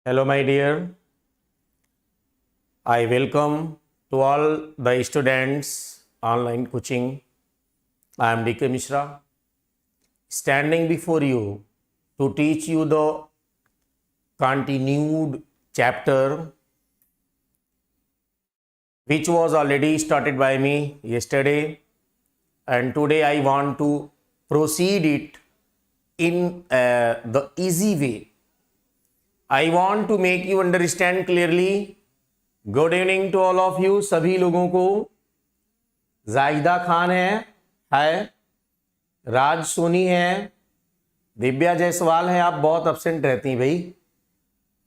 Hello, my dear. I welcome to all the students online coaching. I am DK Mishra, standing before you to teach you the continued chapter which was already started by me yesterday, and today I want to proceed it in the easy way. I want to make you understand clearly. Good evening to all of you, सभी लोगों को। जाहिदा खान है, राज सोनी है, दिव्या जायसवाल है, आप बहुत absent रहती भाई,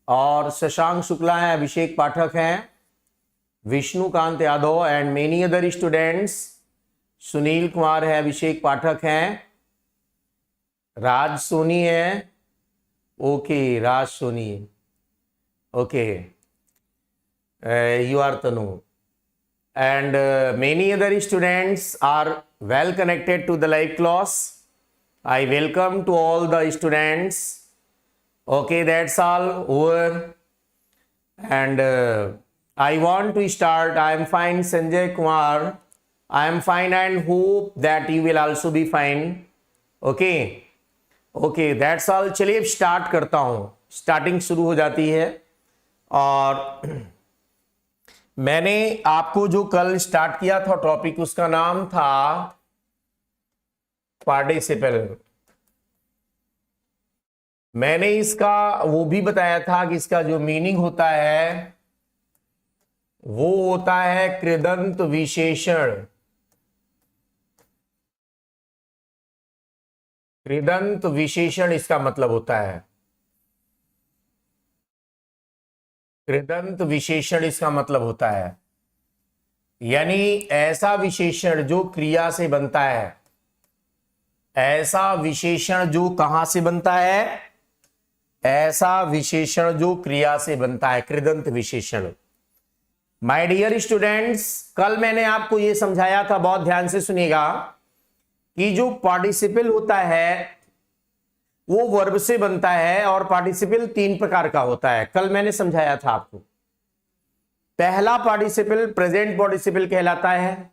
और शशांक शुक्ला है, अभिषेक पाठक हैं, Vishnukant Yadav and many other students. Sunil Kumar है, अभिषेक पाठक हैं, राज सोनी है, okay Raj Soni, okay you are Tanu, and many other students are well connected to the live class. I welcome to all the students. Okay, that's all over, and I want to start. I am fine, Sanjay Kumar. I am fine and hope that you will also be fine. Okay, okay, that's all. चलिए अब start करता हूँ। Starting शुरू हो जाती है, और मैंने आपको जो कल स्टार्ट किया था टॉपिक, उसका नाम था पार्टिसिपल। मैंने इसका वो भी बताया था कि इसका जो मीनिंग होता है वो होता है कृदंत विशेषण। कृदंत विशेषण इसका मतलब होता है। कृदंत विशेषण इसका मतलब होता है, यानी ऐसा विशेषण जो क्रिया से बनता है। ऐसा विशेषण जो कहां से बनता है? ऐसा विशेषण जो क्रिया से बनता है, कृदंत विशेषण। माय डियर स्टूडेंट्स, कल मैंने आपको यह समझाया था, बहुत ध्यान से सुनिएगा, कि जो पार्टिसिपल होता है वो वर्ब से बनता है, और पार्टिसिपल 3 प्रकार का होता है। कल मैंने समझाया था आपको। पहला पार्टिसिपल प्रेजेंट पार्टिसिपल कहलाता है,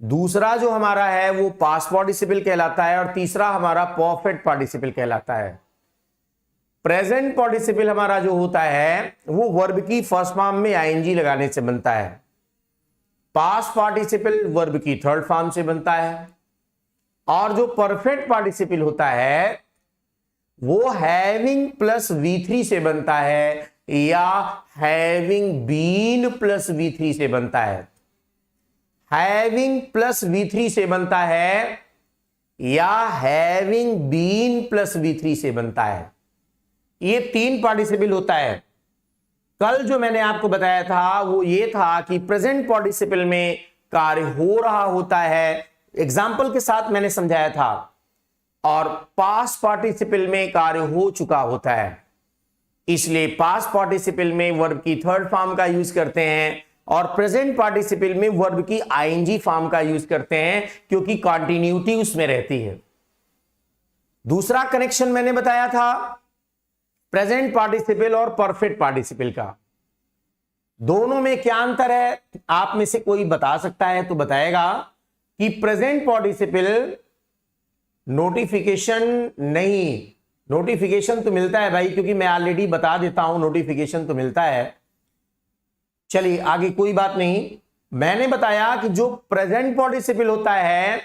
दूसरा जो हमारा है वो पास्ट पार्टिसिपल कहलाता है, और तीसरा हमारा परफेक्ट पार्टिसिपल कहलाता है। प्रेजेंट पार्टिसिपल हमारा जो होता है वो वर्ब की फर्स्ट फॉर्म में आईएनजी लगाने से बनता है। पास्ट पार्टिसिपल वर्ब की थर्ड फॉर्म से बनता है, और जो परफेक्ट पार्टिसिपल होता है वो हैविंग प्लस V3 से बनता है, या हैविंग बीन प्लस V3 से बनता है। हैविंग प्लस V3 से बनता है, या हैविंग बीन प्लस V3 से बनता है। ये 3 पार्टिसिपल होता है। कल जो मैंने आपको बताया था वो ये था कि प्रेजेंट पार्टिसिपल में कार्य हो रहा होता है, एग्जाम्पल के साथ मैंने समझाया था, और पास्ट पार्टिसिपल में कार्य हो चुका होता है। इसलिए पास्ट पार्टिसिपल में वर्ब की थर्ड फॉर्म का यूज करते हैं, और प्रेजेंट पार्टिसिपल में वर्ब की आईएनजी फॉर्म का यूज करते हैं, क्योंकि कॉन्टिन्यूटी उसमें रहती है। दूसरा कनेक्शन मैंने बताया था प्रेजेंट पार्टिसिपल और परफेक्ट पार्टिसिपल का। दोनों में क्या अंतर है? आप में से कोई बता सकता है तो बताएगा कि प्रेजेंट पार्टिसिपल नोटिफिकेशन नहीं, नोटिफिकेशन तो मिलता है भाई, क्योंकि मैं ऑलरेडी बता देता हूं, नोटिफिकेशन तो मिलता है। चलिए आगे, कोई बात नहीं। मैंने बताया कि जो प्रेजेंट पार्टिसिपल होता है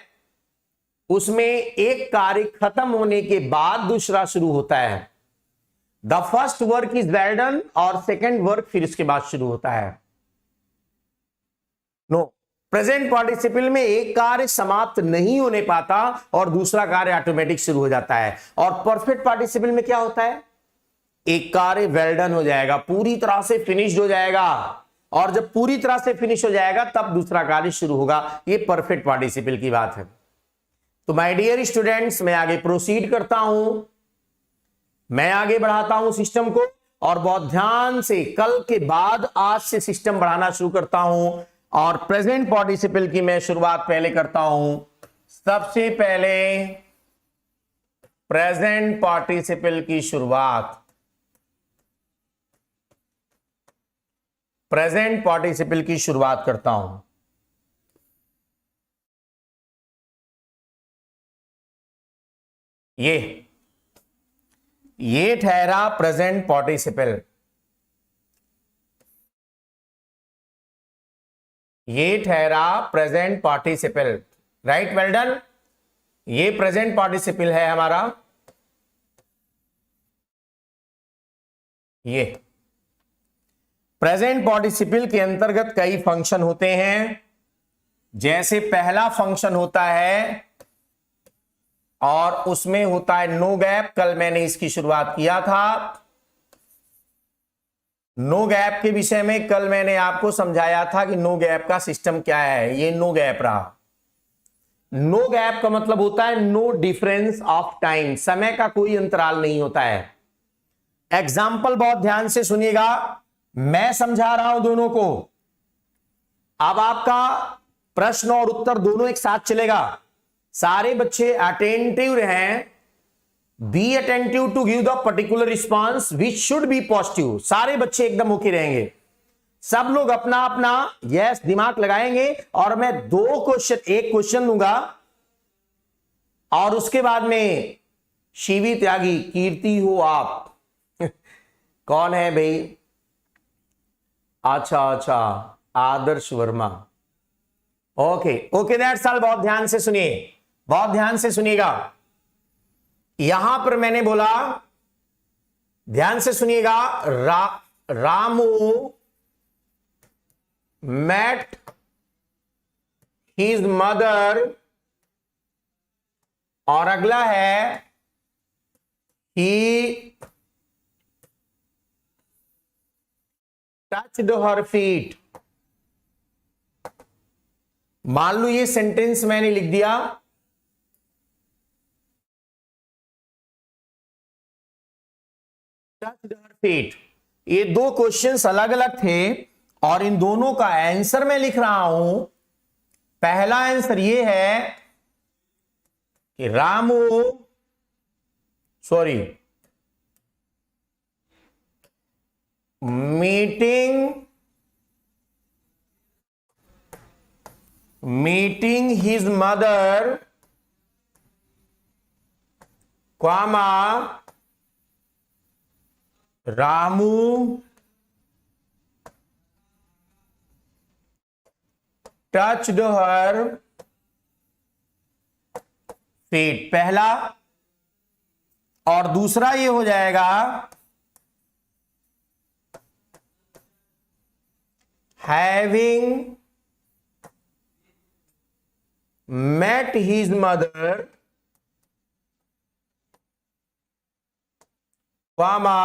उसमें एक कार्य खत्म होने के बाद दूसरा शुरू होता है। The first work is well done, और सेकेंड वर्क फिर उसके बाद शुरू होता है। नो, प्रेजेंट पार्टिसिपल में एक कार्य समाप्त नहीं होने पाता और दूसरा कार्य ऑटोमेटिक शुरू हो जाता है। और परफेक्ट पार्टिसिपल में क्या होता है? एक कार्य वेल डन हो जाएगा, पूरी तरह से फिनिश्ड हो जाएगा, और जब पूरी तरह से फिनिश हो जाएगा तब दूसरा कार्य शुरू होगा। ये परफेक्ट पार्टिसिपल की बात है। तो माय डियर स्टूडेंट्स, मैं आगे प्रोसीड करता हूं, मैं आगे बढ़ाता हूं सिस्टम को, और बहुत ध्यान से कल के बाद आज से सिस्टम बढ़ाना शुरू करता हूं। और प्रेजेंट पार्टिसिपल की मैं शुरुआत पहले करता हूं। सबसे पहले प्रेजेंट पार्टिसिपल की शुरुआत प्रेजेंट पार्टिसिपल की शुरुआत करता हूं। ये ठहरा प्रेजेंट पार्टिसिपल, ये ठहरा present participle, right, well done. ये प्रेजेंट पार्टिसिपल है हमारा। ये प्रेजेंट पार्टिसिपल के अंतर्गत कई फंक्शन होते हैं। जैसे पहला फंक्शन होता है और उसमें होता है नो गैप। कल मैंने इसकी शुरुआत किया था। नो गैप के विषय में कल मैंने आपको समझाया था कि नो गैप का सिस्टम क्या है। ये नो गैप रहा। नो गैप का मतलब होता है नो डिफरेंस ऑफ टाइम, समय का कोई अंतराल नहीं होता है। एग्जाम्पल बहुत ध्यान से सुनिएगा, मैं समझा रहा हूं दोनों को। अब आपका प्रश्न और उत्तर दोनों एक साथ चलेगा। सारे बच्चे अटेंटिव रहें। Be attentive to give the particular response which should be positive. सारे बच्चे एकदम ओके रहेंगे। सब लोग अपना अपना यस दिमाग लगाएंगे और मैं दो क्वेश्चन, एक क्वेश्चन दूंगा और उसके बाद में शिवी त्यागी, कीर्ति हो आप कौन है भाई? अच्छा, Adarsh Verma. Okay okay, that's all. बहुत ध्यान से सुनिए, बहुत ध्यान से सुनिएगा। यहां पर मैंने बोला, ध्यान से सुनिएगा, रामू met his mother, और अगला है he touched her feet। मान लो ये सेंटेंस मैंने लिख दिया, touched her feet। ये दो क्वेश्चंस अलग अलग थे और इन दोनों का आंसर मैं लिख रहा हूं। पहला आंसर ये है कि meeting his mother, comma Ramu touched her feet, पहला। और दूसरा ये हो जाएगा having met his mother, comma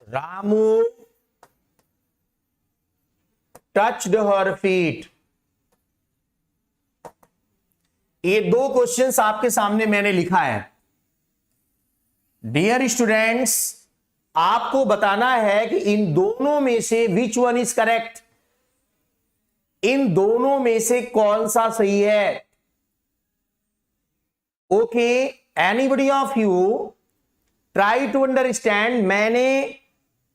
Ramu touched her feet. ये दो क्वेश्चंस आपके सामने मैंने लिखा है। डियर स्टूडेंट्स, आपको बताना है कि इन दोनों में से विच वन इज करेक्ट, इन दोनों में से कौन सा सही है। Okay, anybody of you try to understand. मैंने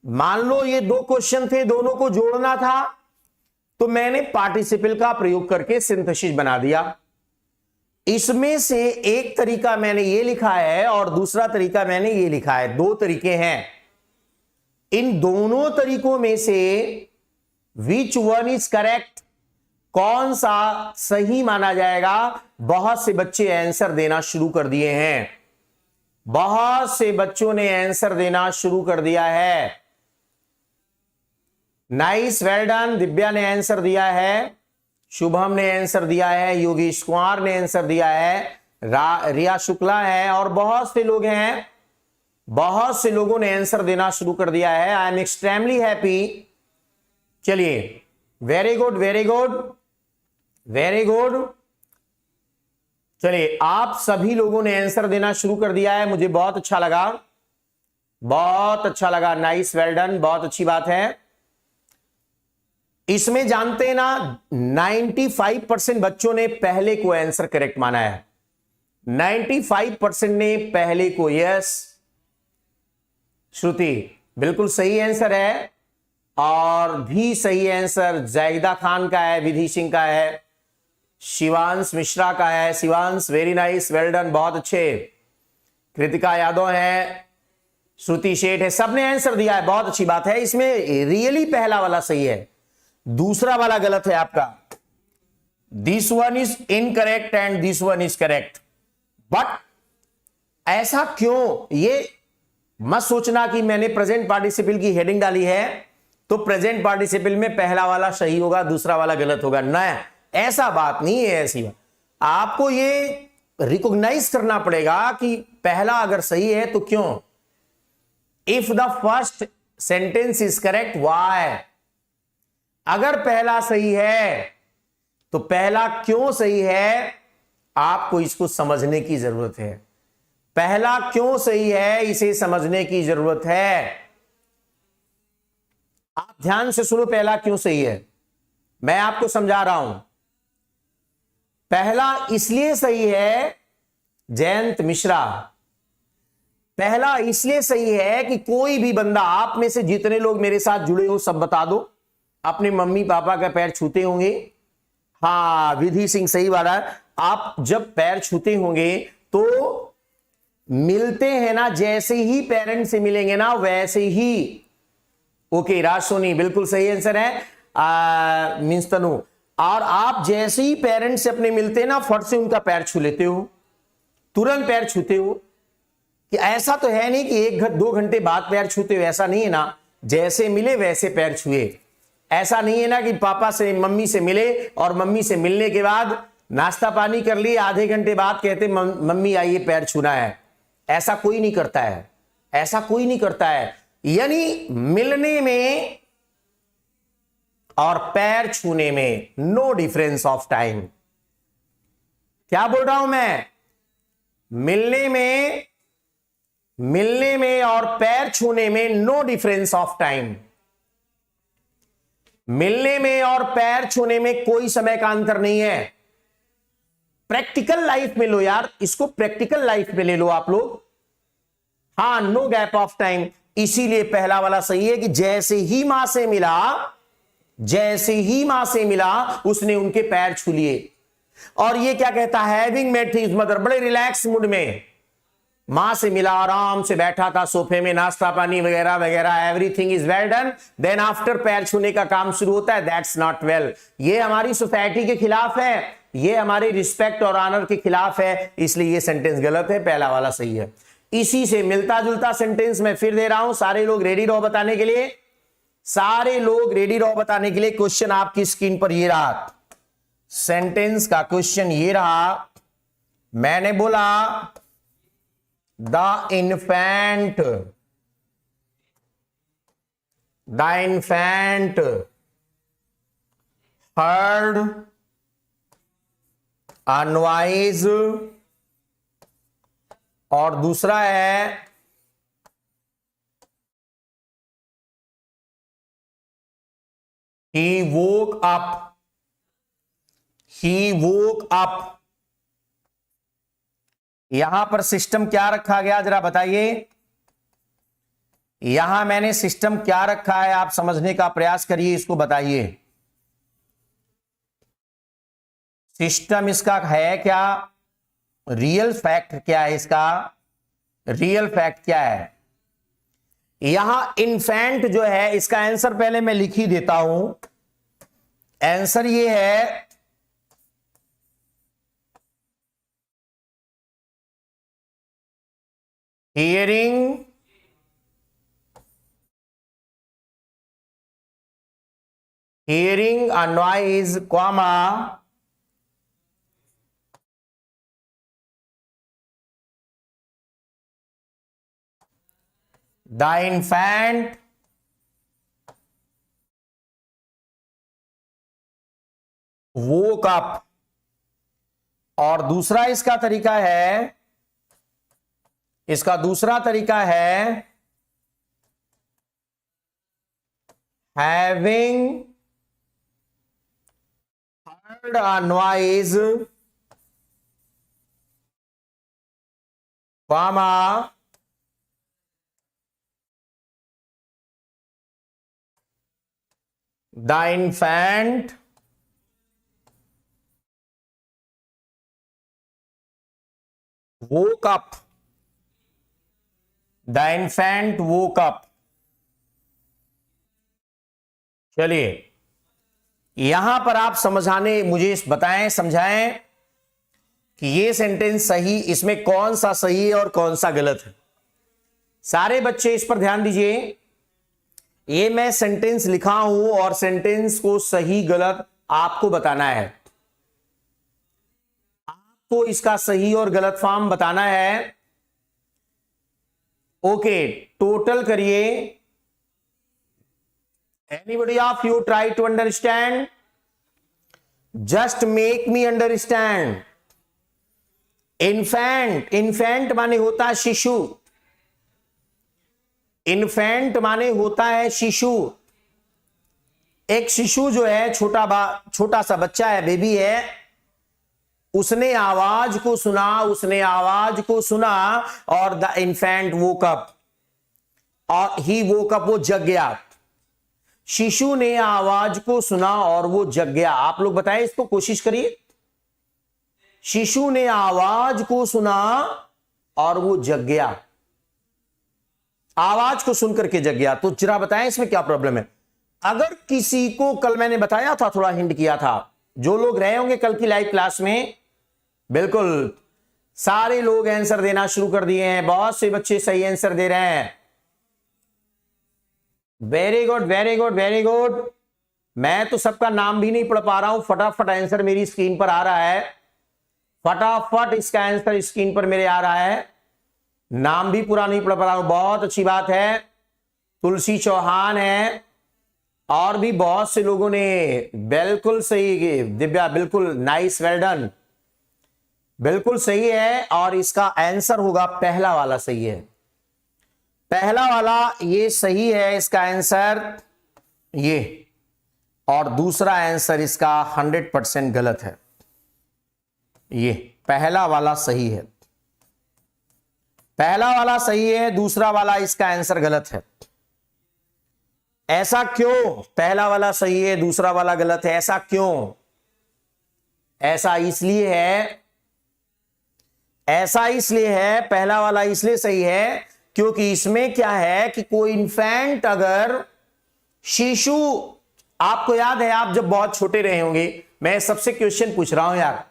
मान लो ये दो क्वेश्चन थे, दोनों को जोड़ना था, तो मैंने पार्टिसिपल का प्रयोग करके सिंथेसिस बना दिया। इसमें से एक तरीका मैंने ये लिखा है और दूसरा तरीका मैंने ये लिखा है। दो तरीके हैं। इन दोनों तरीकों में से विच वन इज करेक्ट, कौन सा सही माना जाएगा। बहुत से बच्चे आंसर देना शुरू कर दिए हैं। बहुत से बच्चों ने आंसर देना शुरू कर दिया है। Nice, well done. दिव्या ने आंसर दिया है, शुभम ने आंसर दिया है, योगेश कुमार ने आंसर दिया है, रिया शुक्ला है और बहुत से लोग हैं। बहुत से लोगों ने आंसर देना शुरू कर दिया है। I am extremely happy. चलिए, very good, very good, very good. चलिए, आप सभी लोगों ने आंसर देना शुरू कर दिया है। मुझे बहुत अच्छा लगा, बहुत अच्छा लगा। नाइस, वेल डन, बहुत अच्छी बात है। इसमें जानते हैं ना, 95% बच्चों ने पहले को आंसर करेक्ट माना है। 95% ने पहले को यस। श्रुति बिल्कुल सही आंसर है, और भी सही आंसर जाहिदा खान का है, विधि सिंह का है, शिवांश मिश्रा का है। Shivansh very nice, well done, बहुत अच्छे। कृतिका यादव है, श्रुति शेठ है, सबने आंसर दिया है, बहुत अच्छी बात है। इसमें रियली पहला वाला सही है, दूसरा वाला गलत है आपका। This one is incorrect and this one is correct. But ऐसा क्यों, ये मत सोचना कि मैंने प्रेजेंट पार्टिसिपल की हेडिंग डाली है तो प्रेजेंट पार्टिसिपल में पहला वाला सही होगा दूसरा वाला गलत होगा, ना, ऐसा बात नहीं है। ऐसी बात आपको ये रिकॉग्नाइज करना पड़ेगा कि पहला अगर सही है तो क्यों। If the first sentence is correct why, अगर पहला सही है तो पहला क्यों सही है, आपको इसको समझने की जरूरत है। पहला क्यों सही है इसे समझने की जरूरत है। आप ध्यान से सुनो, पहला क्यों सही है मैं आपको समझा रहा हूं। पहला इसलिए सही है, जयंत मिश्रा, पहला इसलिए सही है कि कोई भी बंदा, आप में से जितने लोग मेरे साथ जुड़े हो सब बता दो, अपने मम्मी पापा का पैर छूते होंगे। हाँ विधि सिंह सही वाला है। आप जब पैर छूते होंगे तो मिलते हैं ना, जैसे ही पेरेंट्स से मिलेंगे ना वैसे ही। ओके राज सोनी बिल्कुल सही आंसर है, मींस तनु। और आप जैसे ही पेरेंट्स से अपने मिलते हैं ना, फट से उनका पैर छू लेते हो, तुरंत पैर छूते हो। कि ऐसा तो है नहीं कि 1-2 घंटे बाद पैर छूते हो, ऐसा नहीं है ना, जैसे मिले वैसे पैर छुए। ऐसा नहीं है ना कि पापा से मम्मी से मिले और मम्मी से मिलने के बाद नाश्ता पानी कर लिए, आधे घंटे बाद कहते मम्मी आइए पैर छूना है। ऐसा कोई नहीं करता है, ऐसा कोई नहीं करता है। यानी मिलने में और पैर छूने में नो डिफरेंस ऑफ टाइम। क्या बोल रहा हूं मैं, मिलने में और पैर छूने में नो डिफरेंस ऑफ टाइम। मिलने में और पैर छूने में कोई समय का अंतर नहीं है। प्रैक्टिकल लाइफ में लो यार, इसको प्रैक्टिकल लाइफ में ले लो आप लोग। हाँ नो गैप ऑफ टाइम, इसीलिए पहला वाला सही है कि जैसे ही मां से मिला उसने उनके पैर छू लिए। और ये क्या कहता है, हैविंग मेट हिज मदर, बड़े रिलैक्स मूड में मां से मिला, आराम से बैठा था सोफे में, नाश्ता पानी वगैरह वगैरह, everything is well done. Then after पैर छूने का काम शुरू होता है, दैट्स नॉट वेल। ये हमारी सोसाइटी के खिलाफ है, ये हमारे रिस्पेक्ट और ऑनर के खिलाफ है, इसलिए ये सेंटेंस गलत है, पहला वाला सही है। इसी से मिलता जुलता सेंटेंस मैं फिर दे रहा हूं, सारे लोग रेडी रहो बताने के लिए, सारे लोग रेडी रहो बताने के लिए। क्वेश्चन आपकी स्क्रीन पर ये रहा, सेंटेंस का क्वेश्चन ये रहा। मैंने बोला the infant heard a noise, और दूसरा है he woke up। यहां पर सिस्टम क्या रखा गया जरा बताइए, यहां मैंने सिस्टम क्या रखा है, आप समझने का प्रयास करिए, इसको बताइए। सिस्टम इसका है क्या, रियल फैक्ट क्या है इसका, रियल फैक्ट क्या है। यहां इन्फेंट जो है, इसका आंसर पहले मैं लिख ही देता हूं। आंसर ये है hearing a noise, comma, the infant woke up। और दूसरा इसका तरीका है, इसका दूसरा तरीका है having heard a noise comma the infant woke up, the infant woke up। चलिए यहां पर आप मुझे बताएं, समझाएं कि ये सेंटेंस सही, इसमें कौन सा सही है और कौन सा गलत है। सारे बच्चे इस पर ध्यान दीजिए। ये मैं सेंटेंस लिखा हूं और सेंटेंस को सही गलत आपको बताना है। तो इसका सही और गलत फॉर्म बताना है। ओके, टोटल करिए। Anybody of you try to understand, just make me understand. Infant, infant माने होता है शिशु। इन्फेंट माने होता है शिशु। एक शिशु जो है छोटा सा बच्चा है, बेबी है, उसने आवाज को सुना और द इन्फेंट वोक अप, और ही वोक अप, वो जग गया। शिशु ने आवाज को सुना और वो जग गया। आप लोग बताएं, इसको कोशिश करिए। शिशु ने आवाज को सुना और वो जग गया। आवाज को सुनकर के जग गया। तो जरा बताएं इसमें क्या प्रॉब्लम है। अगर किसी को, कल मैंने बताया था, थोड़ा हिंट किया था, जो लोग रहे होंगे कल की लाइव क्लास में, बिल्कुल सारे लोग आंसर देना शुरू कर दिए हैं। बहुत से बच्चे सही आंसर दे रहे हैं। Very good, very good, very good. मैं तो सबका नाम भी नहीं पढ़ पा रहा हूं। फटाफट आंसर मेरी स्क्रीन पर आ रहा है। फटाफट इसका आंसर स्क्रीन पर मेरे आ रहा है। नाम भी पूरा नहीं पढ़ पा रहा हूं। बहुत अच्छी बात है। तुलसी चौहान है और भी बहुत से लोगों ने बिल्कुल सही। दिव्या, बिल्कुल नाइस, वेल डन, बिल्कुल सही है। और इसका आंसर होगा पहला वाला सही है। पहला वाला ये सही है, इसका आंसर ये। और दूसरा आंसर इसका 100% गलत है। ये पहला वाला सही है, पहला वाला सही है, दूसरा वाला इसका आंसर गलत है। ऐसा क्यों? पहला वाला सही है, दूसरा वाला गलत है, ऐसा क्यों? ऐसा इसलिए है, पहला वाला इसलिए सही है क्योंकि इसमें क्या है कि कोई इन्फेंट, अगर शिशु, आपको याद है आप जब बहुत छोटे रहे होंगे, मैं सबसे क्वेश्चन पूछ रहा हूं यार,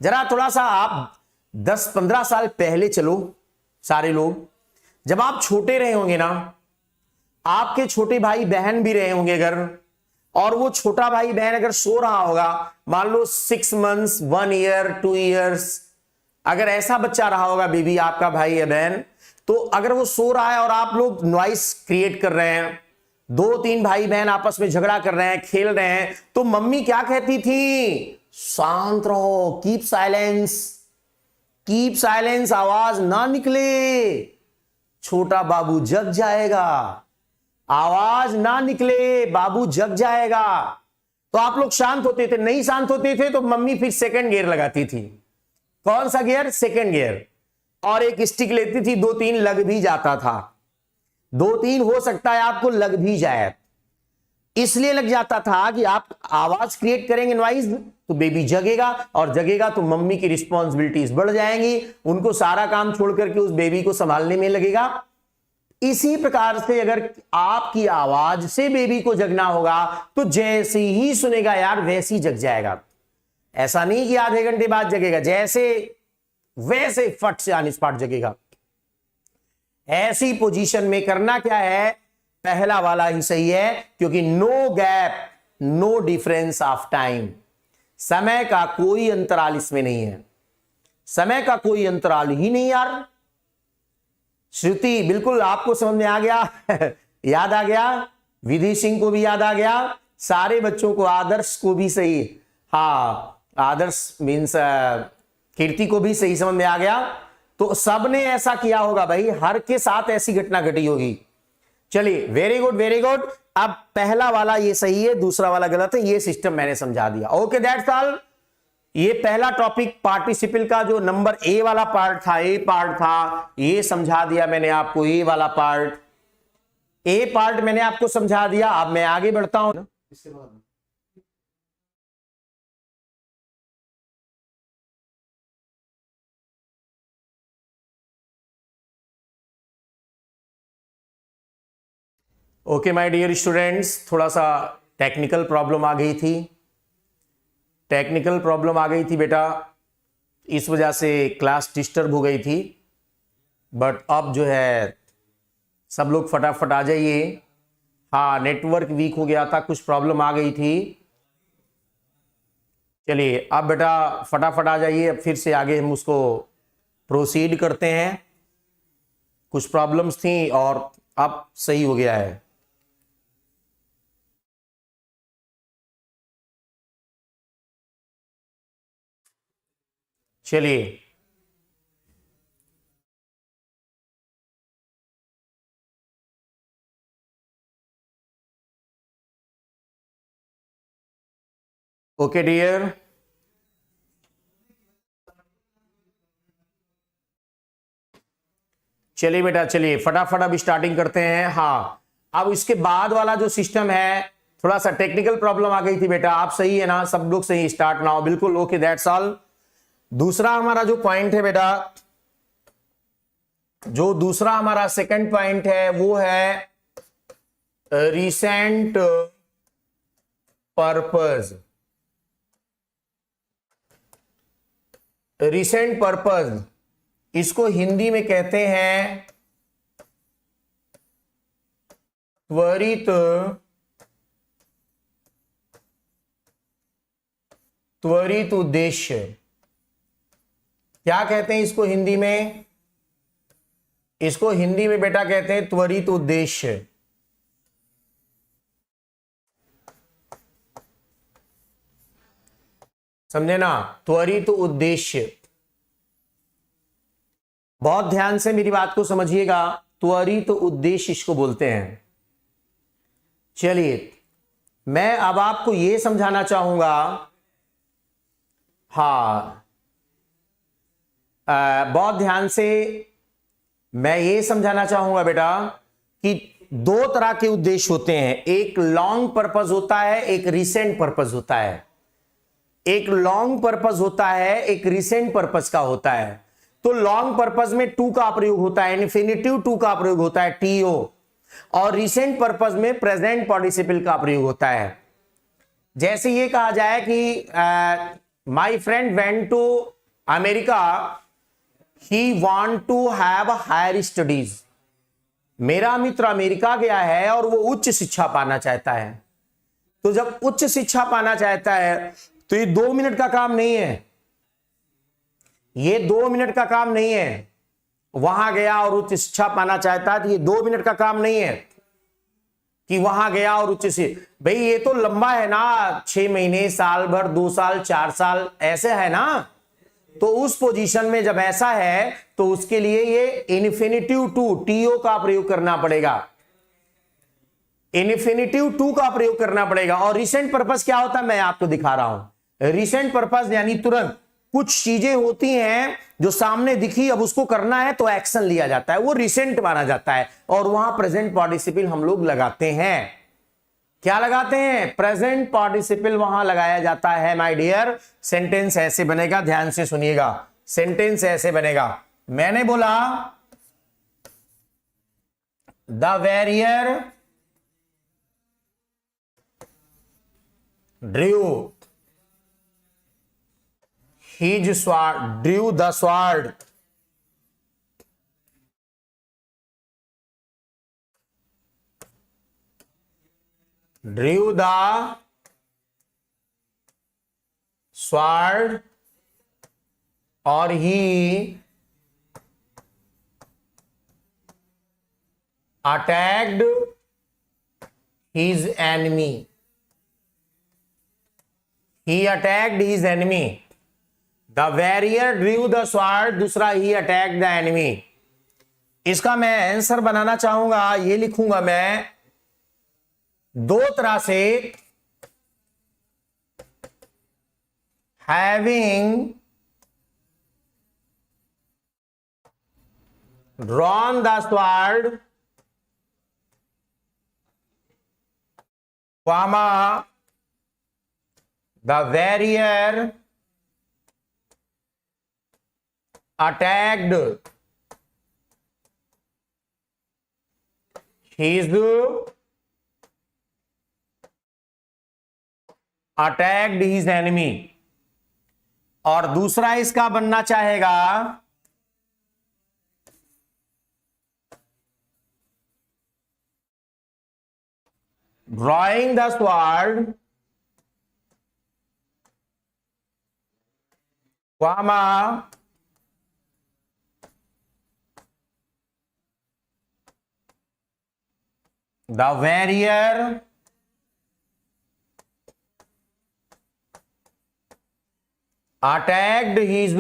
जरा थोड़ा सा आप 10-15 साल पहले चलो। सारे लोग जब आप छोटे रहे होंगे ना, आपके छोटे भाई बहन भी रहे होंगे घर, और वो छोटा भाई बहन अगर सो रहा होगा, मान लो 6 मंथ्स, 1 ईयर, 2 ईयर्स, अगर ऐसा बच्चा रहा होगा, बेबी आपका भाई या बहन, तो अगर वो सो रहा है और आप लोग नॉइस क्रिएट कर रहे हैं, 2-3 भाई बहन आपस में झगड़ा कर रहे हैं, खेल रहे हैं, तो मम्मी क्या कहती थी? शांत रहो, कीप साइलेंस, कीप साइलेंस, आवाज ना निकले, छोटा बाबू जग जाएगा, आवाज ना निकले, बाबू जग जाएगा। तो आप लोग शांत होते थे। नहीं शांत होते थे तो मम्मी फिर सेकंड गियर लगाती थी। कौन सा गियर? Second gear. और एक स्टिक लेती थी, 2-3 लग भी जाता था। 2-3 हो सकता है आपको लग भी जाए, इसलिए लग जाता था कि आप आवाज क्रिएट करेंगे, नॉइज, तो बेबी जगेगा, और जगेगा तो मम्मी की रिस्पॉन्सिबिलिटीज बढ़ जाएंगी, उनको सारा काम छोड़ करके उस बेबी को संभालने में लगेगा। इसी प्रकार से अगर आपकी आवाज से बेबी को जगना होगा तो जैसे ही सुनेगा यार वैसे ही जग जाएगा। ऐसा नहीं कि आधे घंटे बाद जगेगा, जैसे वैसे फट से ऑन स्पॉट जगेगा। ऐसी पोजीशन में करना क्या है? पहला वाला ही सही है, क्योंकि no gap, no difference of time, समय का कोई अंतराल इसमें नहीं है। समय का कोई अंतराल ही नहीं यार। श्रुति, बिल्कुल आपको समझ में आ गया याद आ गया, विधि सिंह को भी याद आ गया, सारे बच्चों को, आदर्श को भी सही, हाँ आदर्श मीन्स कीर्ति को भी सही समझ में आ गया। तो सबने ऐसा किया होगा भाई, हर के साथ ऐसी घटना घटी होगी। चलिए, वेरी गुड, वेरी गुड। अब पहला वाला ये सही है, दूसरा वाला गलत है, ये सिस्टम मैंने समझा दिया। Okay, that's all. ये पहला टॉपिक पार्टिसिपल का जो नंबर ए वाला पार्ट था, ए पार्ट था, ये समझा दिया मैंने आपको। ए वाला पार्ट, ए पार्ट मैंने आपको समझा दिया। अब मैं आगे बढ़ता हूं। इसके बाद ओके माय डियर स्टूडेंट्स, थोड़ा सा टेक्निकल प्रॉब्लम आ गई थी। टेक्निकल प्रॉब्लम आ गई थी बेटा, इस वजह से क्लास डिस्टर्ब हो गई थी। बट अब जो है सब लोग फटाफट आ जाइए। हाँ, नेटवर्क वीक हो गया था, कुछ प्रॉब्लम आ गई थी। चलिए अब बेटा फटाफट आ जाइए। अब फिर से आगे हम उसको प्रोसीड करते हैं। कुछ प्रॉब्लम्स थी और अब सही हो गया है। चलिए ओके डियर, चलिए बेटा, चलिए फटाफट अब स्टार्टिंग करते हैं। हाँ, अब इसके बाद वाला जो सिस्टम है, थोड़ा सा टेक्निकल प्रॉब्लम आ गई थी बेटा। आप सही है ना, सब लोग सही, स्टार्ट नाउ, बिल्कुल ओके, दैट्स ऑल। दूसरा हमारा जो पॉइंट है बेटा, जो दूसरा हमारा सेकंड पॉइंट है वो है रिसेंट पर्पस। रिसेंट पर्पस, इसको हिंदी में कहते हैं त्वरित उद्देश्य। क्या कहते हैं इसको हिंदी में? इसको हिंदी में बेटा कहते हैं त्वरित उद्देश्य। समझे ना, त्वरित उद्देश्य। बहुत ध्यान से मेरी बात को समझिएगा, त्वरित उद्देश्य इसको बोलते हैं। चलिए मैं अब आपको यह समझाना चाहूंगा। हाँ, बहुत ध्यान से मैं ये समझाना चाहूंगा बेटा कि दो तरह के उद्देश्य होते हैं। एक लॉन्ग पर्पस होता है, एक रिसेंट पर्पस होता है। एक लॉन्ग पर्पस होता है, एक रिसेंट पर्पस का होता है। तो लॉन्ग पर्पस में टू का प्रयोग होता है, इन्फिनिटिव टू का प्रयोग होता है, टीओ। और रिसेंट पर्पस में प्रेजेंट पार्टिसिपल का प्रयोग होता है। जैसे ये कहा जाए कि my friend went to America, he want to have higher studies. मेरा मित्र अमेरिका गया है और वो उच्च शिक्षा पाना चाहता है। तो जब उच्च शिक्षा पाना चाहता है तो ये 2 मिनट का काम नहीं है, ये 2 मिनट का काम नहीं है। वहां गया और उच्च शिक्षा पाना चाहता है तो ये 2 मिनट का काम नहीं है कि वहां गया और उच्च से, भाई ये तो लंबा है ना, 6 महीने, साल भर, 2 साल, 4 साल ऐसे है ना। तो उस पोजीशन में जब ऐसा है तो उसके लिए ये इन्फिनिटिव टू, टीओ का प्रयोग करना पड़ेगा। इन्फिनिटिव टू का प्रयोग करना पड़ेगा। और रिसेंट पर्पस क्या होता है मैं आपको दिखा रहा हूं। रिसेंट पर्पस यानी तुरंत कुछ चीजें होती हैं जो सामने दिखी, अब उसको करना है तो एक्शन लिया जाता है, वो रिसेंट माना जाता है। और वहां प्रेजेंट पार्टिसिपल हम लोग लगाते हैं। क्या लगाते हैं? प्रेजेंट पार्टिसिपल वहां लगाया जाता है माय डियर। सेंटेंस ऐसे बनेगा, ध्यान से सुनिएगा। सेंटेंस ऐसे बनेगा, मैंने बोला the warrior drew his sword, drew the sword, drew the sword, और he attacked his enemy. He attacked his enemy. The warrior drew the sword, दूसरा he attacked the enemy। इसका मैं आंसर बनाना चाहूंगा, ये लिखूंगा मैं 2 तरह से having drawn the sword, comma, the warrior attacked his enemy। और दूसरा इसका बनना चाहेगा drawing the sword, comma, the warrior attacked his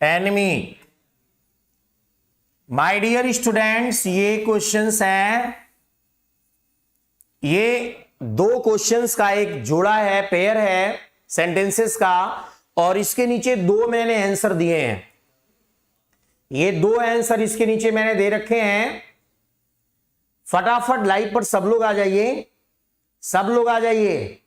enemy। My dear students, ये क्वेश्चंस हैं, ये दो क्वेश्चंस का एक जोड़ा है, पेयर है सेंटेंसेस का, और इसके नीचे दो मैंने आंसर दिए हैं। ये दो आंसर इसके नीचे मैंने दे रखे हैं। फटाफट लाइव पर सब लोग आ जाइए, सब लोग आ जाइए।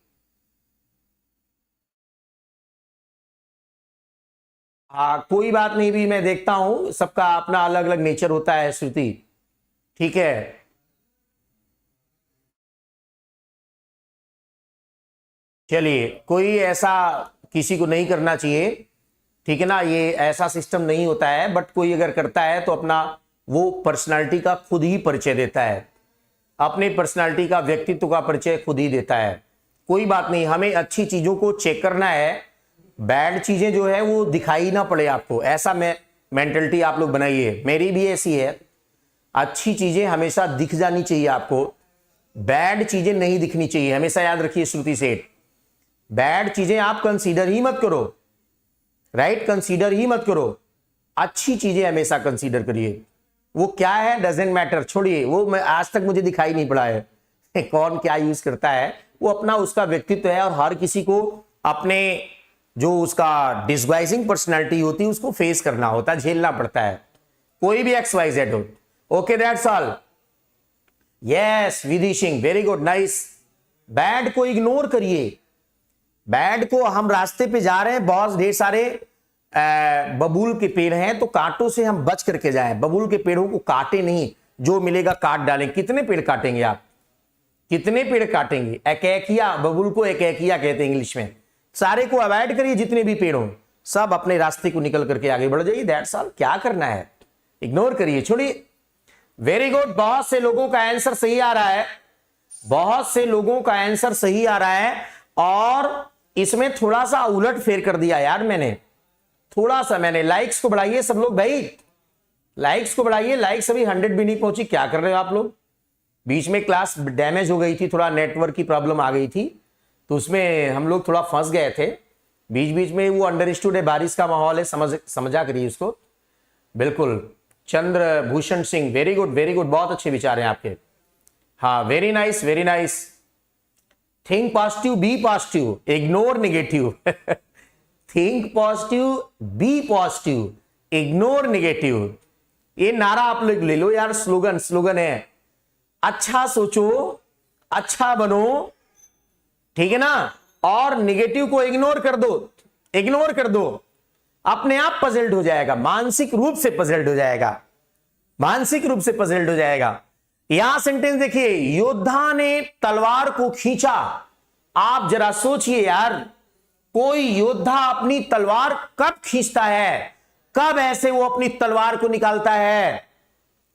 कोई बात नहीं, भी मैं देखता हूं, सबका अपना अलग अलग नेचर होता है श्रुति, ठीक है। चलिए, कोई ऐसा किसी को नहीं करना चाहिए, ठीक है ना, ये ऐसा सिस्टम नहीं होता है, बट कोई अगर करता है तो अपना वो पर्सनालिटी का खुद ही परिचय देता है, अपने पर्सनालिटी का, व्यक्तित्व का परिचय खुद ही देता है। कोई बात नहीं, हमें अच्छी चीजों को चेक करना है, बैड चीजें जो है वो दिखाई ना पड़े आपको, ऐसा मेंटलिटी आप लोग बनाइए। मेरी भी ऐसी है, अच्छी चीजें हमेशा दिख जानी चाहिए आपको, बैड चीजें नहीं दिखनी चाहिए। हमेशा याद रखिए श्रुति सेठ, बैड चीजें आप कंसीडर ही मत करो, राइट, कंसीडर ही मत करो, अच्छी चीजें हमेशा कंसीडर करिए। वो क्या है डजेंट मैटर, छोड़िए, वो मैं आज तक मुझे दिखाई नहीं पड़ा है कौन क्या यूज करता है, वो अपना उसका व्यक्तित्व है, और हर किसी को अपने जो उसका डिस्गाइजिंग पर्सनालिटी होती है उसको फेस करना होता है, झेलना पड़ता है, कोई भी XYZ हो। Okay, that's all. Yes Vidhi Singh, very good, nice. Bad को इग्नोर करिए, बैड को, हम रास्ते पे जा रहे हैं, बहुत ढेर सारे बबूल के पेड़ हैं, तो कांटों से हम बच करके जाएं, बबूल के पेड़ों को काटे नहीं, जो मिलेगा काट डालें। कितने पेड़ काटेंगे आप, कितने पेड़ काटेंगे? एकैकिया, बबूल को एकैकिया कहते हैं इंग्लिश में। सारे को अवॉइड करिए, जितने भी पेड़ हो, सब अपने रास्ते को निकल करके आगे बढ़ जाइए, दैट्स ऑल। क्या करना है, इग्नोर करिए, छोड़िए। वेरी गुड, बहुत से लोगों का आंसर सही आ रहा है, बहुत से लोगों का आंसर सही आ रहा है, और इसमें थोड़ा सा उलट फेर कर दिया यार मैंने, थोड़ा सा मैंने। लाइक्स को बढ़ाइए सब लोग भाई, लाइक्स को बढ़ाइए, लाइक्स अभी 100 भी नहीं पहुंची। क्या कर रहे हो आप लोग? बीच में क्लास डैमेज हो गई थी, थोड़ा नेटवर्क की प्रॉब्लम आ गई थी, तो उसमें हम लोग थोड़ा फंस गए थे बीच बीच में। वो अंडरस्टूड है, बारिश का माहौल है, समझा करिए उसको। बिल्कुल, Chandrabhushan Singh, very good very good, बहुत अच्छे विचार हैं आपके। हाँ, very nice very nice. Think positive, be positive, ignore negative think positive, be positive, ignore negative. ये नारा आप लोग ले लो यार, स्लोगन है। अच्छा सोचो, अच्छा बनो, ठीक है ना, और नेगेटिव को इग्नोर कर दो, इग्नोर कर दो, अपने आप पजल्ड हो जाएगा, मानसिक रूप से पजल्ड हो जाएगा, मानसिक रूप से पजल्ड हो जाएगा। यहां सेंटेंस देखिए, योद्धा ने तलवार को खींचा। आप जरा सोचिए यार, कोई योद्धा अपनी तलवार कब खींचता है, कब ऐसे वो अपनी तलवार को निकालता है,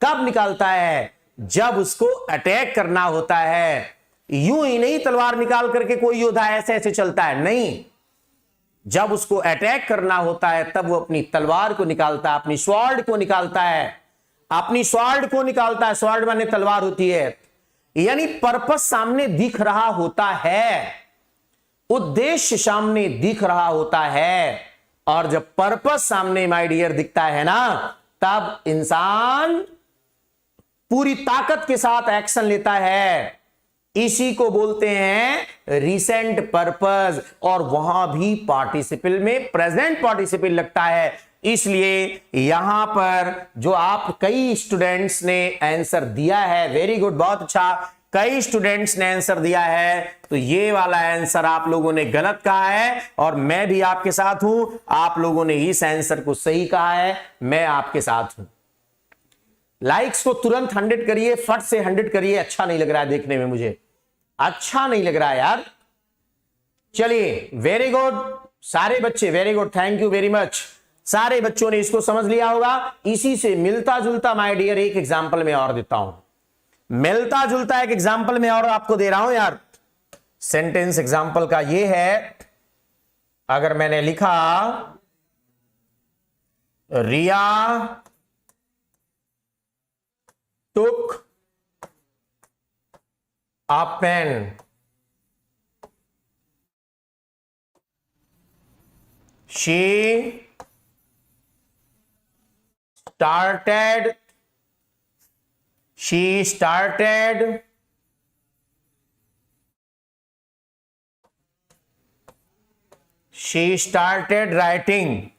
कब निकालता है? जब उसको अटैक करना होता है। यूं ही नहीं तलवार निकाल करके कोई योद्धा ऐसे ऐसे चलता है, नहीं, जब उसको अटैक करना होता है तब वो अपनी तलवार को निकालता है, अपनी स्वॉर्ड को निकालता है, अपनी स्वॉर्ड को निकालता है। स्वॉर्ड माने तलवार होती है, यानी पर्पस सामने दिख रहा होता है, उद्देश्य सामने दिख रहा होता है। और जब पर्पस सामने माय डियर दिखता है ना, तब इंसान पूरी ताकत के साथ एक्शन लेता है, इसी को बोलते हैं रिसेंट पर्पस, और वहां भी पार्टिसिपल में प्रेजेंट पार्टिसिपल लगता है। इसलिए यहां पर जो आप कई स्टूडेंट्स ने आंसर दिया है, वेरी गुड, बहुत अच्छा, कई स्टूडेंट्स ने आंसर दिया है, तो ये वाला आंसर आप लोगों ने गलत कहा है और मैं भी आपके साथ हूं। आप लोगों ने इस आंसर को सही कहा है, मैं आपके साथ हूं। लाइक्स को तुरंत 100 करिए, फट से 100 करिए, अच्छा नहीं लग रहा है देखने में, मुझे अच्छा नहीं लग रहा है यार। चलिए, वेरी गुड सारे बच्चे, very good, thank you very much. सारे बच्चों ने इसको समझ लिया होगा। इसी से मिलता जुलता माय डियर एक एग्जांपल में और देता हूं, मिलता जुलता एक एग्जांपल में और आपको दे रहा हूं यार। सेंटेंस एग्जांपल का ये है, अगर मैंने लिखा रिया टुक a pen, she started writing.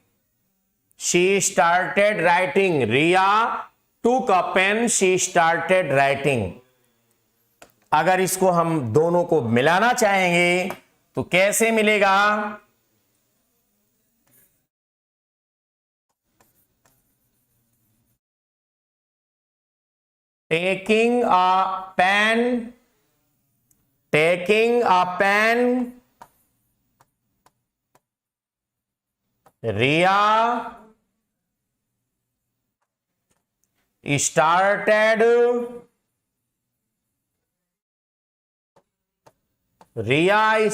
Riya took a pen, she started writing. अगर इसको हम दोनों को मिलाना चाहेंगे तो कैसे मिलेगा? taking a pen, Riya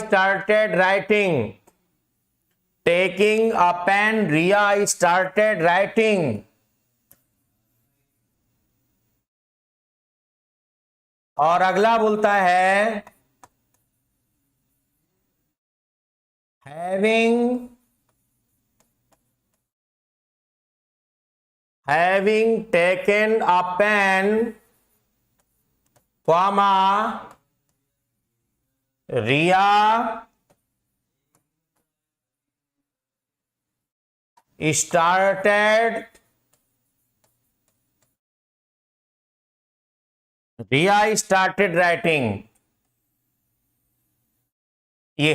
started writing. Taking a pen, Riya started writing. और अगला बोलता है having taken a pen, Riya started writing. ये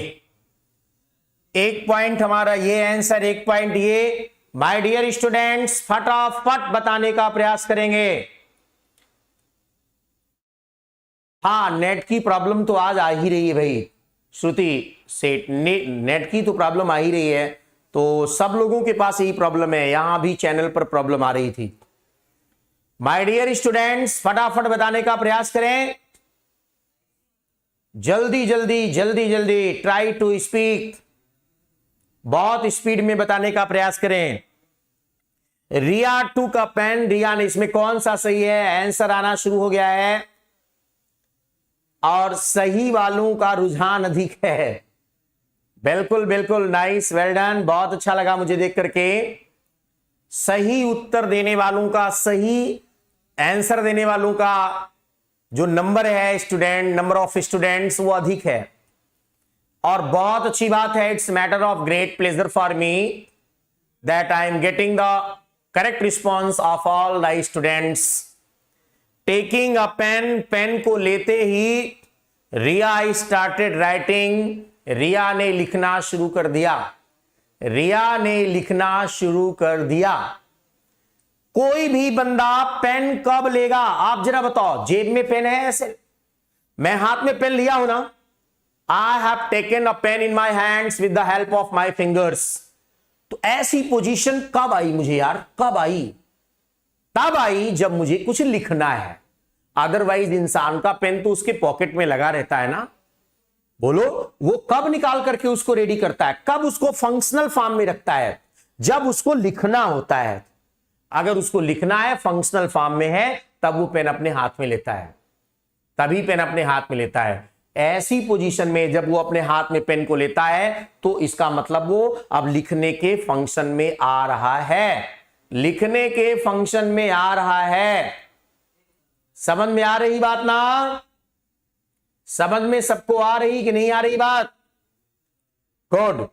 एक पॉइंट हमारा ये आंसर, एक पॉइंट ये। माय डियर स्टूडेंट्स, फटाफट बताने का प्रयास करेंगे। हाँ, नेट की प्रॉब्लम तो आज आ ही रही है भाई, श्रुति सेठ, नेट की तो प्रॉब्लम आ ही रही है, तो सब लोगों के पास यही प्रॉब्लम है। यहां भी चैनल पर प्रॉब्लम आ रही थी। माय डियर स्टूडेंट्स, फटाफट बताने का प्रयास करें, जल्दी जल्दी जल्दी जल्दी, ट्राई टू स्पीक, बहुत स्पीड में बताने का प्रयास करें। रिया टुक अ पेन, रिया ने, इसमें कौन सा सही है? आंसर आना शुरू हो गया है और सही वालों का रुझान अधिक है। बिल्कुल बिल्कुल, नाइस, वेल डन, बहुत अच्छा लगा मुझे देख करके। सही उत्तर देने वालों का, सही आंसर देने वालों का जो नंबर है स्टूडेंट, नंबर ऑफ स्टूडेंट्स, वो अधिक है और बहुत अच्छी बात है। It's matter of great pleasure for me that I am getting the correct response of all the students. Taking a pen, pen को लेते ही रिया स्टार्टेड राइटिंग, रिया ने लिखना शुरू कर दिया, रिया ने लिखना शुरू कर दिया। कोई भी बंदा पेन कब लेगा? आप जरा बताओ, जेब में पेन है ऐसे? मैं हाथ में पेन लिया हूं ना, I have taken a pain in my hands with the help of my fingers. तो ऐसी पोजीशन कब आई मुझे यार? कब आई? तब आई जब मुझे कुछ लिखना है। अदरवाइज इंसान का पेन तो उसके पॉकेट में लगा रहता है ना। बोलो, वो कब निकाल करके उसको रेडी करता है? कब उसको फंक्शनल फॉर्म में रखता है? जब उसको लिखना होता है। अगर उसको लिखना है, फंक्शनल फॉर्म में है, तब वो पेन अपने हाथ में लेता है, तभी पेन अपने हाथ में लेता है। ऐसी पोजीशन में जब वो अपने हाथ में पेन को लेता है तो इसका मतलब वो अब लिखने के फंक्शन में आ रहा है, लिखने के फंक्शन में आ रहा है। समझ में आ रही बात ना? समझ में सबको आ रही कि नहीं आ रही बात? गुड,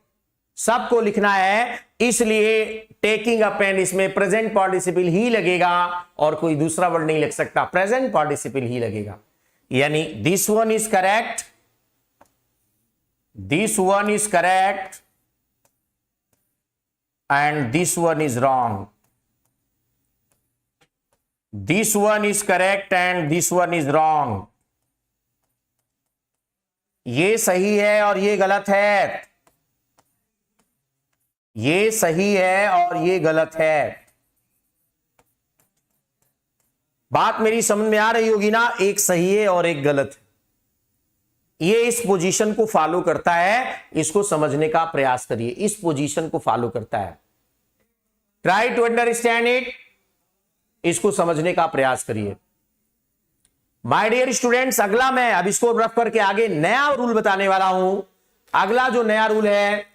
सबको लिखना है, इसलिए टेकिंग अ पेन इसमें प्रेजेंट पार्टिसिपल ही लगेगा और कोई दूसरा वर्ड नहीं लग सकता, प्रेजेंट पार्टिसिपल ही लगेगा। यानी this one is correct, this one is correct and this one is wrong, this one is correct and this one is wrong. ये सही है और ये गलत है, ये सही है और ये गलत है। बात मेरी समझ में आ रही होगी ना? एक सही है और एक गलत है। ये इस पोजीशन को फॉलो करता है, इसको समझने का प्रयास करिए, इस पोजीशन को फॉलो करता है। ट्राई टू अंडरस्टैंड इट, इसको समझने का प्रयास करिए। माय डियर स्टूडेंट्स, अगला मैं अब इसको रफ करके आगे नया रूल बताने वाला हूं। अगला जो नया रूल है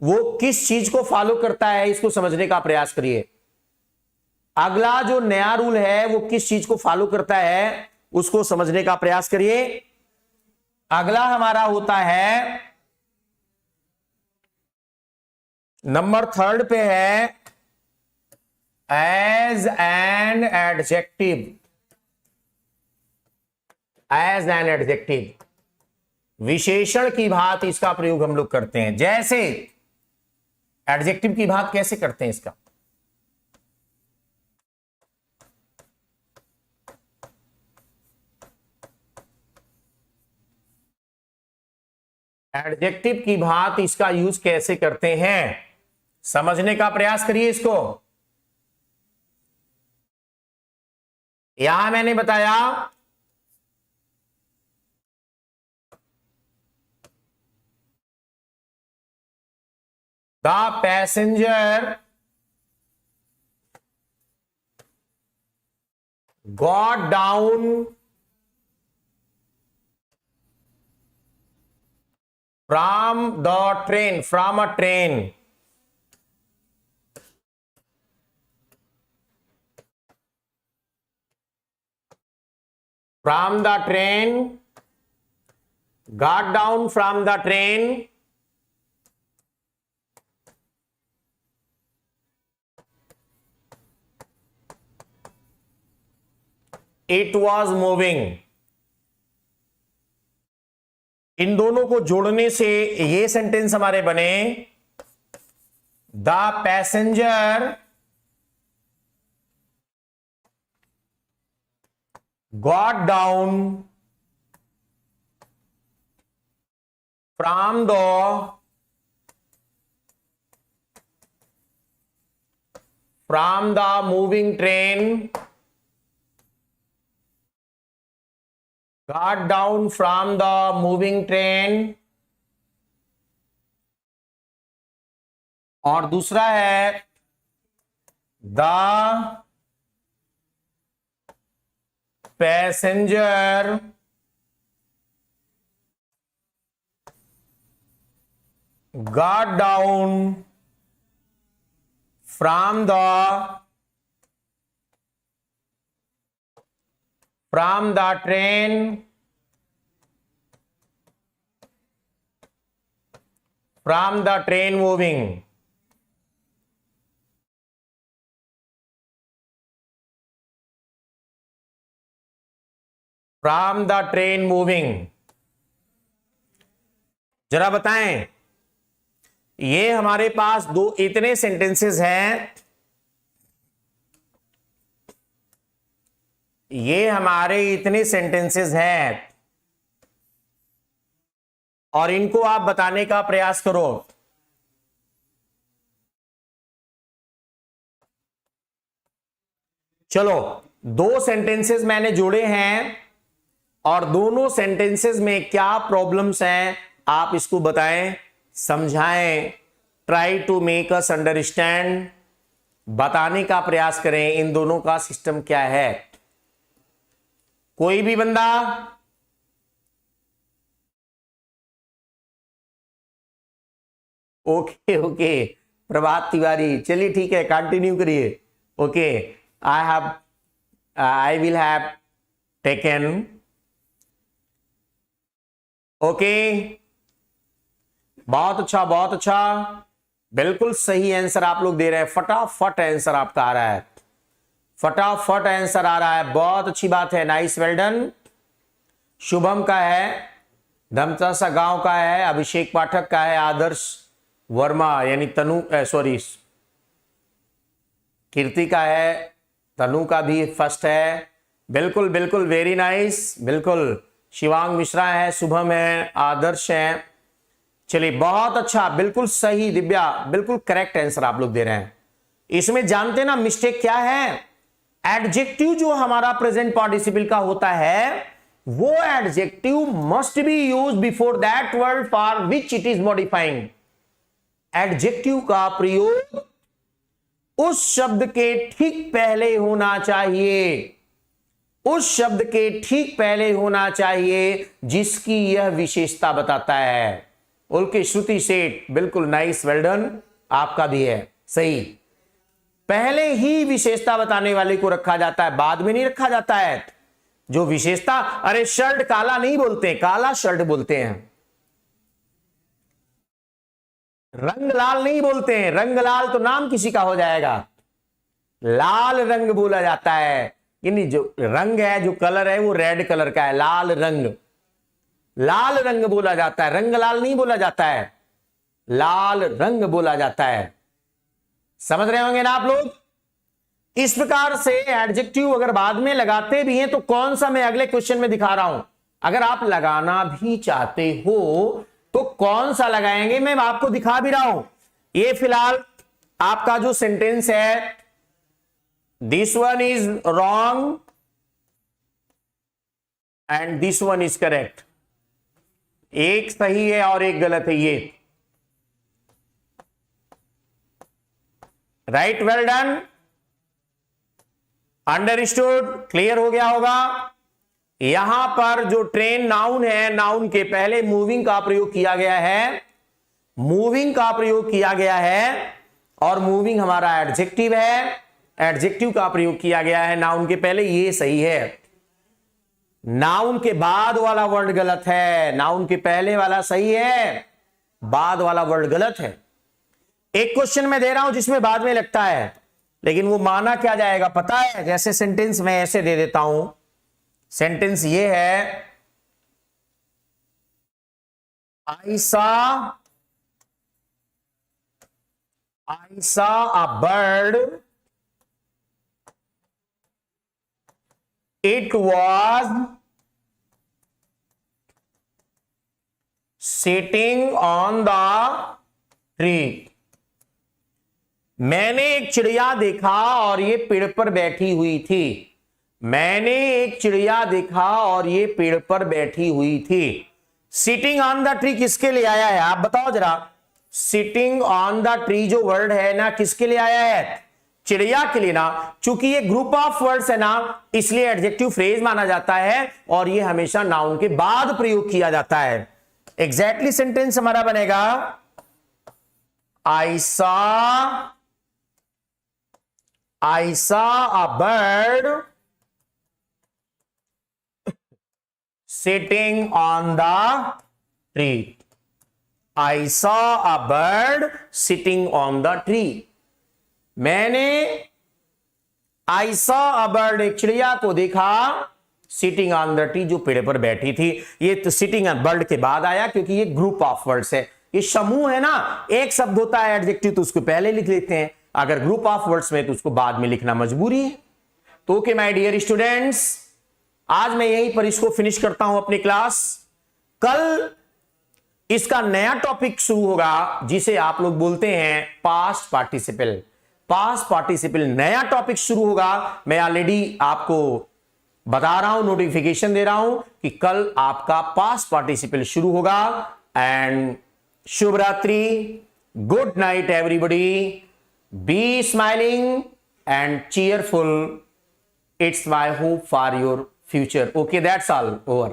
वो किस चीज को फॉलो करता है, इसको समझने का प्रयास करिए। अगला जो नया रूल है वो किस चीज को फॉलो करता है, उसको समझने का प्रयास करिए। अगला हमारा होता है नंबर 3 पे है as an adjective, as an adjective, विशेषण की भांति इसका प्रयोग हम लोग करते हैं। जैसे एडजेक्टिव की बात कैसे करते हैं इसका? एडजेक्टिव की बात इसका यूज कैसे करते हैं, समझने का प्रयास करिए इसको। यहां मैंने बताया The passenger got down from the train, from a train. From the train, got down from the train. It was moving. इन दोनों को जोड़ने से ये सेंटेंस हमारे बने, the passenger got down from the moving train, got down from the moving train। और दूसरा है the passenger got down from the train, from the train moving। from the train moving। जरा बताएं, ये हमारे पास दो इतने सेंटेंसेस हैं, ये हमारे इतने सेंटेंसेस हैं और इनको आप बताने का प्रयास करो। चलो, दो सेंटेंसेस मैंने जोड़े हैं और दोनों सेंटेंसेस में क्या प्रॉब्लम्स हैं आप इसको बताएं, समझाएं, try to make us understand, बताने का प्रयास करें इन दोनों का सिस्टम क्या है। कोई भी बंदा? ओके ओके, प्रभात तिवारी, चलिए ठीक है, कंटिन्यू करिए। Okay, I will have taken okay, बहुत अच्छा बहुत अच्छा, बिल्कुल सही आंसर आप लोग दे रहे हैं, फटाफट आंसर आपका आ रहा है, फटाफट आंसर आ रहा है, बहुत अच्छी बात है, नाइस, वेल डन। शुभम का है, धमतासा गांव का है, अभिषेक पाठक का है, आदर्श वर्मा यानी तनु सॉरी कीर्ति का है, तनु का भी फर्स्ट है, बिल्कुल बिल्कुल, वेरी नाइस, बिल्कुल, शिवांग मिश्रा है, शुभम है, आदर्श है, चलिए बहुत अच्छा, बिल्कुल सही दिव्या, बिल्कुल करेक्ट आंसर आप लोग दे रहे हैं। इसमें जानते ना मिस्टेक क्या है, एडजेक्टिव जो हमारा प्रेजेंट पार्टिसिपल का होता है वो adjective must be use before that word for which it is modifying. Adjective का प्रयोग उस शब्द के ठीक पहले होना चाहिए, उस शब्द के ठीक पहले होना चाहिए जिसकी यह विशेषता बताता है। ओके, श्रुति सेठ, बिल्कुल नाइस, वेल डन, आपका भी है सही। पहले ही विशेषता बताने वाले को रखा जाता है, बाद में नहीं रखा जाता है। जो विशेषता, अरे शर्ट काला नहीं बोलते, काला शर्ट बोलते हैं, रंग लाल नहीं बोलते हैं, रंग लाल तो नाम किसी का हो जाएगा, लाल रंग बोला जाता है। यानी जो रंग है, जो कलर है वो रेड कलर का है, लाल रंग, लाल रंग बोला जाता है, रंग लाल नहीं बोला जाता है, लाल रंग बोला जाता है। समझ रहे होंगे ना आप लोग। इस प्रकार से एडजेक्टिव अगर बाद में लगाते भी हैं तो कौन सा, मैं अगले क्वेश्चन में दिखा रहा हूं, अगर आप लगाना भी चाहते हो तो कौन सा लगाएंगे मैं आपको दिखा भी रहा हूं। ये फिलहाल आपका जो सेंटेंस है, this one is wrong and this one is correct, एक सही है और एक गलत है, ये right, well done, understood, clear हो गया होगा। यहां पर जो ट्रेन नाउन है, नाउन के पहले मूविंग का प्रयोग किया गया है, मूविंग का प्रयोग किया गया है, और मूविंग हमारा एडजेक्टिव है, एडजेक्टिव का प्रयोग किया गया है नाउन के पहले, ये सही है। नाउन के बाद वाला वर्ड गलत है, नाउन के पहले वाला सही है, बाद वाला वर्ड गलत है। एक क्वेश्चन मैं दे रहा हूं जिसमें बाद में लगता है, लेकिन वो माना क्या जाएगा पता है, जैसे सेंटेंस मैं ऐसे दे देता हूं, सेंटेंस ये है, I saw a bird, it was sitting on the tree। मैंने एक चिड़िया देखा और ये पेड़ पर बैठी हुई थी, मैंने एक चिड़िया देखा और ये पेड़ पर बैठी हुई थी। सिटिंग ऑन द ट्री किसके लिए आया है आप बताओ जरा। सिटिंग ऑन द ट्री जो वर्ड है ना, किसके लिए आया है, चिड़िया के लिए ना। चूंकि ये ग्रुप ऑफ वर्ड्स है ना, इसलिए एडजेक्टिव फ्रेज माना जाता है और ये हमेशा नाउन के बाद प्रयोग किया जाता है। एग्जैक्टली सेंटेंस हमारा बनेगा, I saw a bird sitting on the tree। I saw a bird sitting on the tree। मैंने I saw a bird एक चिड़िया को देखा, सिटिंग ऑन द ट्री जो पेड़ पर बैठी थी। ये तो सिटिंग बर्ड के बाद आया क्योंकि ये ग्रुप ऑफ वर्ड्स है, ये समूह है ना, एक शब्द होता है एडजेक्टिव तो उसको पहले लिख लेते हैं, अगर ग्रुप ऑफ वर्ड्स में तो उसको बाद में लिखना मजबूरी है। तो ओके माय डियर स्टूडेंट्स, आज मैं यहीं पर इसको फिनिश करता हूं अपनी क्लास। कल इसका नया टॉपिक शुरू होगा जिसे आप लोग बोलते हैं पास्ट पार्टिसिपल। पास्ट पार्टिसिपल नया टॉपिक शुरू होगा, मैं ऑलरेडी आपको बता रहा हूं, नोटिफिकेशन दे रहा हूं कि कल आपका पास्ट पार्टिसिपल शुरू होगा। एंड शुभ रात्रि, good night everybody, B smiling and cheerful, it's my hope for your future। Okay, that's all, over।